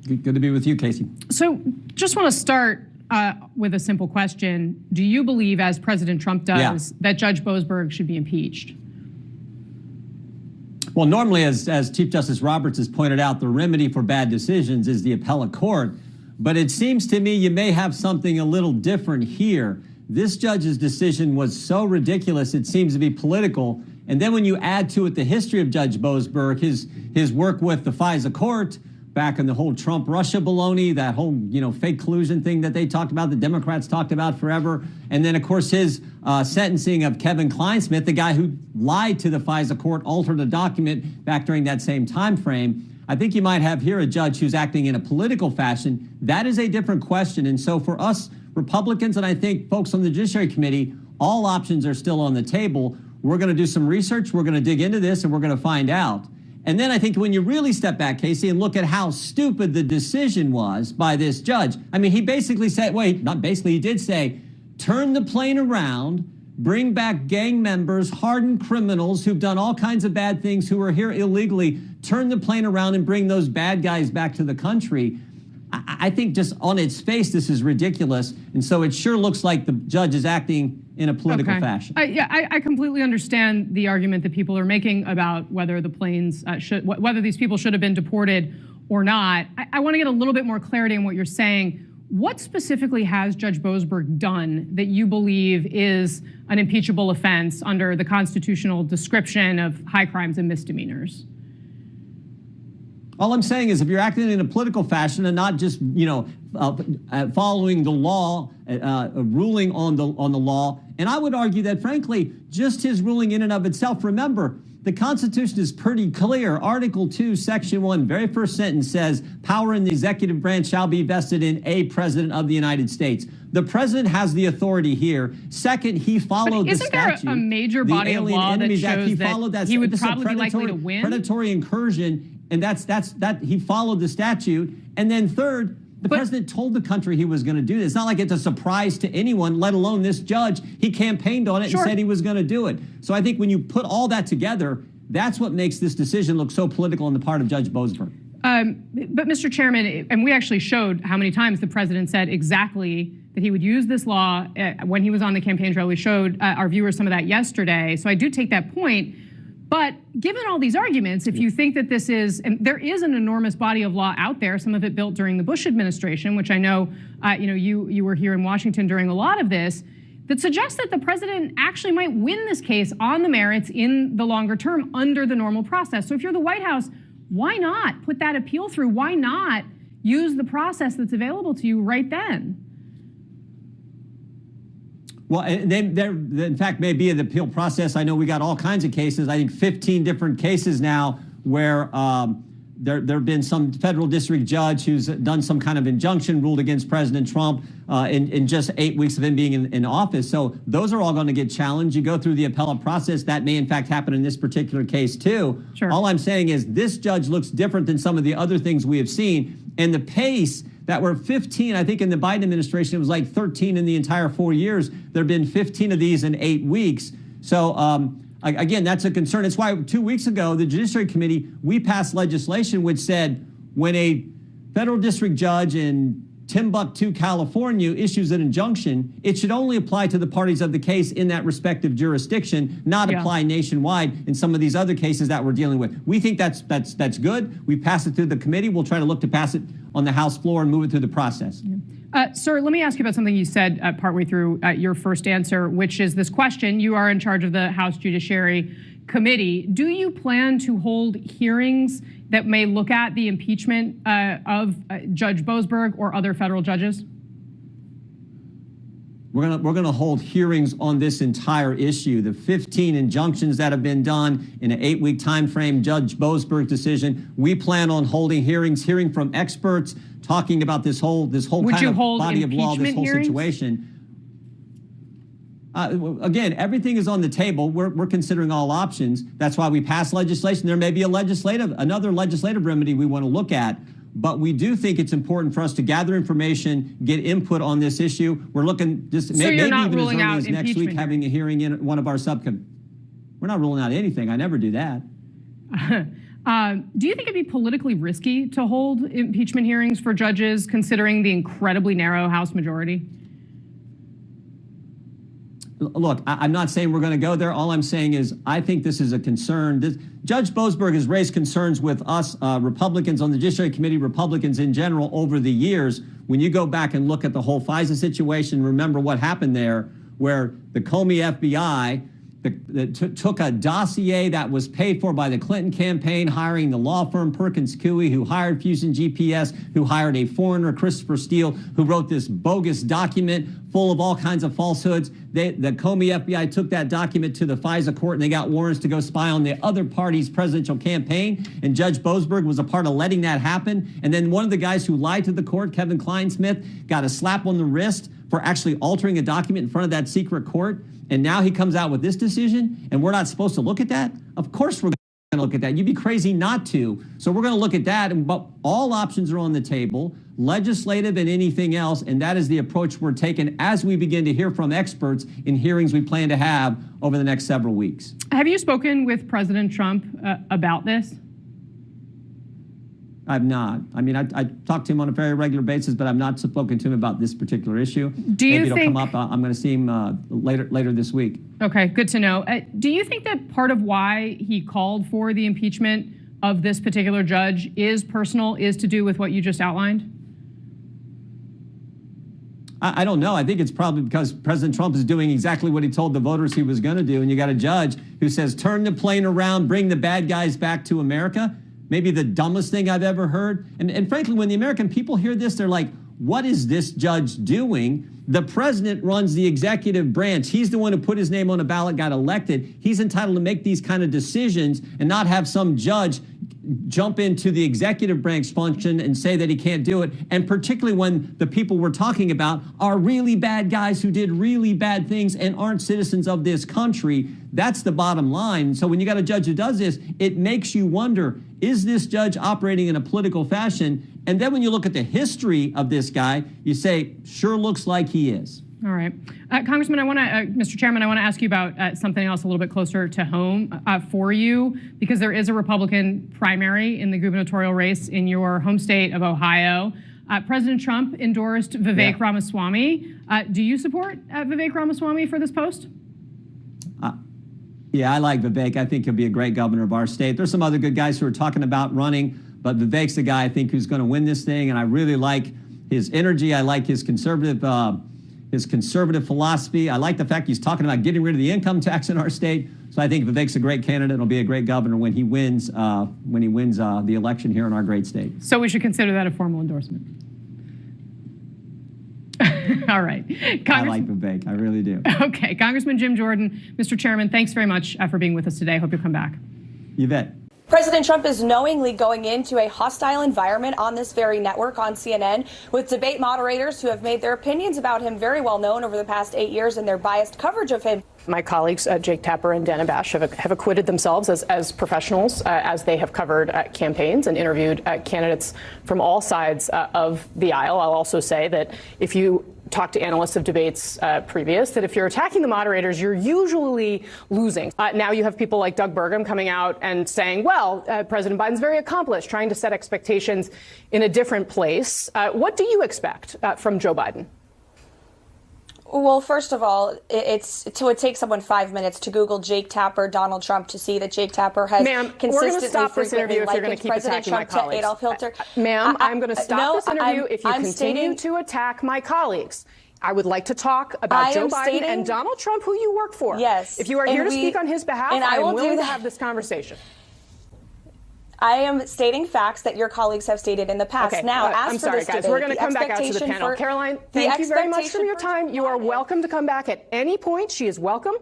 Good to be with you, Casey. So just want to start with a simple question. Do you believe, as President Trump does, that Judge Boasberg should be impeached? Well, normally, as Chief Justice Roberts has pointed out, the remedy for bad decisions is the appellate court. But it seems to me you may have something a little different here. This judge's decision was so ridiculous, it seems to be political. And then when you add to it the history of Judge Boasberg, his work with the FISA court, back in the whole Trump-Russia baloney, that whole, fake collusion thing that they talked about, the Democrats talked about forever. And then, of course, his sentencing of Kevin Kleinsmith, the guy who lied to the FISA court, altered a document back during that same time frame. I think you might have here a judge who's acting in a political fashion. That is a different question. And so for us Republicans, and I think folks on the Judiciary Committee, all options are still on the table. We're going to do some research. We're going to dig into this, and we're going to find out. And then I think when you really step back, Casey, and look at how stupid the decision was by this judge, I mean, he basically said, wait, not basically, he did say, turn the plane around, bring back gang members, hardened criminals who've done all kinds of bad things, who are here illegally, turn the plane around and bring those bad guys back to the country. I think just on its face, this is ridiculous. And so it sure looks like the judge is acting in a political fashion. I completely understand the argument that people are making about whether the planes whether these people should have been deported or not. I want to get a little bit more clarity on what you're saying. What specifically has Judge Boasberg done that you believe is an impeachable offense under the constitutional description of high crimes and misdemeanors? All I'm saying is if you're acting in a political fashion and not just, following the law, ruling on the law, and I would argue that, frankly, just his ruling in and of itself, remember, the Constitution is pretty clear. Article 2, Section 1, very first sentence says, power in the executive branch shall be vested in a president of the United States. The president has the authority here. Second, he followed the statute. Isn't there a major body of law that shows that he would probably be likely to win? Predatory incursion. And that he followed the statute. And then third, the president told the country he was going to do this. It's not like it's a surprise to anyone, let alone this judge. He campaigned on it and said he was going to do it. So I think when you put all that together, that's what makes this decision look so political on the part of Judge Boasberg. But Mr. Chairman, and we actually showed how many times the president said exactly that he would use this law when he was on the campaign trail. We showed our viewers some of that yesterday. So I do take that point. But given all these arguments, if you think that this is, and there is an enormous body of law out there, some of it built during the Bush administration, which I know, you were here in Washington during a lot of this, that suggests that the president actually might win this case on the merits in the longer term under the normal process. So if you're the White House, why not put that appeal through? Why not use the process that's available to you right then? Well, there in fact may be an appeal process. I know we got all kinds of cases. I think 15 different cases now where there have been some federal district judge who's done some kind of injunction, ruled against President Trump in just 8 weeks of him being in office. So those are all going to get challenged. You go through the appellate process. That may, in fact, happen in this particular case, too. Sure. All I'm saying is this judge looks different than some of the other things we have seen. And the pace that were 15, I think in the Biden administration, it was like 13 in the entire 4 years. There have been 15 of these in 8 weeks. So again, that's a concern. It's why 2 weeks ago, the Judiciary Committee, we passed legislation which said when a federal district judge in Timbuktu, California issues an injunction, it should only apply to the parties of the case in that respective jurisdiction, not apply nationwide in some of these other cases that we're dealing with. We think that's good. We passed it through the committee. We'll try to look to pass it on the House floor and move it through the process. Sir, let me ask you about something you said partway through your first answer, which is this question. You are in charge of the House Judiciary Committee. Do you plan to hold hearings that may look at the impeachment of Judge Boasberg or other federal judges? We're gonna hold hearings on this entire issue. The 15 injunctions that have been done in an 8-week time frame, Judge Boasberg's decision. We plan on holding hearings, hearing from experts, talking about this whole kind of body of law, this whole situation. Again, everything is on the table. We're considering all options. That's why we passed legislation. There may be another legislative remedy we want to look at. But we do think it's important for us to gather information, get input on this issue. We're looking just maybe even as early as next week having a hearing in one of our subcommittees. We're not ruling out anything. I never do that. Do you think it'd be politically risky to hold impeachment hearings for judges, considering the incredibly narrow House majority? Look, I'm not saying we're going to go there. All I'm saying is I think this is a concern. Judge Boasberg has raised concerns with us Republicans on the Judiciary Committee, Republicans in general, over the years. When you go back and look at the whole FISA situation, remember what happened there, where the Comey FBI took a dossier that was paid for by the Clinton campaign, hiring the law firm Perkins Coie, who hired Fusion GPS, who hired a foreigner, Christopher Steele, who wrote this bogus document full of all kinds of falsehoods. The Comey FBI took that document to the FISA court, and they got warrants to go spy on the other party's presidential campaign. And Judge Boasberg was a part of letting that happen. And then one of the guys who lied to the court, Kevin Kleinsmith, got a slap on the wrist for actually altering a document in front of that secret court. And now he comes out with this decision, and we're not supposed to look at that? Of course we're going to look at that. You'd be crazy not to. So we're going to look at that, but all options are on the table, legislative and anything else, and that is the approach we're taking as we begin to hear from experts in hearings we plan to have over the next several weeks. Have you spoken with President Trump about this? I've not. I mean, I talk to him on a very regular basis, but I've not spoken to him about this particular issue. Do you Maybe think it'll come up. I'm going to see him later this week. Okay, good to know. Do you think that part of why he called for the impeachment of this particular judge is personal, is to do with what you just outlined? I don't know. I think it's probably because President Trump is doing exactly what he told the voters he was going to do. And you got a judge who says, turn the plane around, bring the bad guys back to America. Maybe the dumbest thing I've ever heard. And frankly, when the American people hear this, they're like, what is this judge doing? The president runs the executive branch. He's the one who put his name on a ballot, got elected. He's entitled to make these kind of decisions and not have some judge jump into the executive branch function and say that he can't do it. And particularly when the people we're talking about are really bad guys who did really bad things and aren't citizens of this country. That's the bottom line. So when you got a judge who does this, it makes you wonder, is this judge operating in a political fashion? And then when you look at the history of this guy, you say, sure looks like he is. All right. Congressman, Mr. Chairman, I want to ask you about something else a little bit closer to home for you, because there is a Republican primary in the gubernatorial race in your home state of Ohio. President Trump endorsed Vivek Ramaswamy. Do you support Vivek Ramaswamy for this post? Yeah, I like Vivek. I think he'll be a great governor of our state. There's some other good guys who are talking about running, but Vivek's the guy I think who's going to win this thing, and I really like his energy. I like his conservative philosophy. I like the fact he's talking about getting rid of the income tax in our state. So I think Vivek's a great candidate and will be a great governor when he wins the election here in our great state. So we should consider that a formal endorsement. All right. I like Vivek. I really do. Okay. Congressman Jim Jordan, Mr. Chairman, thanks very much for being with us today. Hope you'll come back. You bet. President Trump is knowingly going into a hostile environment on this very network, on CNN, with debate moderators who have made their opinions about him very well known over the past 8 years and their biased coverage of him. My colleagues, Jake Tapper and Dana Bash, have acquitted themselves as professionals as they have covered campaigns and interviewed candidates from all sides of the aisle. I'll also say that if you talk to analysts of debates previous, that if you're attacking the moderators, you're usually losing. Now you have people like Doug Burgum coming out and saying, well, President Biden's very accomplished, trying to set expectations in a different place. What do you expect from Joe Biden? Well, first of all, it would take someone 5 minutes to Google Jake Tapper, Donald Trump, to see that Jake Tapper has consistently frequently likened President Trump to Adolf Hitler. Ma'am, I'm going to stop this interview if you continue to attack my colleagues. I would like to talk about Joe Biden and Donald Trump, who you work for. Yes. If you are here to speak on his behalf, I am willing to have this conversation. I am stating facts that your colleagues have stated in the past. Okay. Now, I'm sorry, guys. We're going to come back out to the panel. Caroline, thank you very much for your time. You are welcome to come back at any point. She is welcome.